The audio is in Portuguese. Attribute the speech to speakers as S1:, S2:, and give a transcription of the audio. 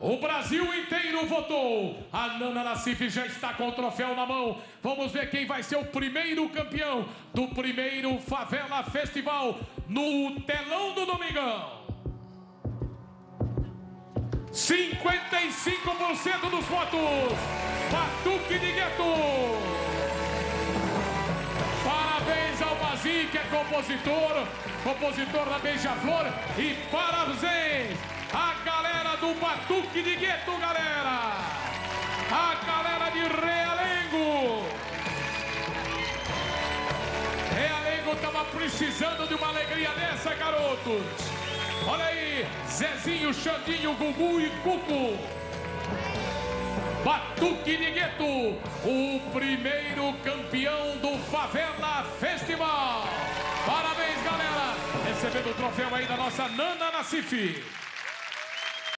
S1: O Brasil inteiro votou. A Nana Nassif já está com o troféu na mão. Vamos ver quem vai ser o primeiro campeão do primeiro Favela Festival no telão do Domingão. 55% dos votos. Batuque de Gueto. Parabéns ao Bazi, que é compositor da Beija-Flor. E parabéns a galera do Batuque de Gueto, galera! A galera de Realengo! Realengo estava precisando de uma alegria dessa, garotos! Olha aí, Zezinho, Xandinho, Gugu e Cuco! Batuque de Gueto, o primeiro campeão do Favela Festival! Parabéns, galera! Recebendo o troféu aí da nossa Nana Nassif.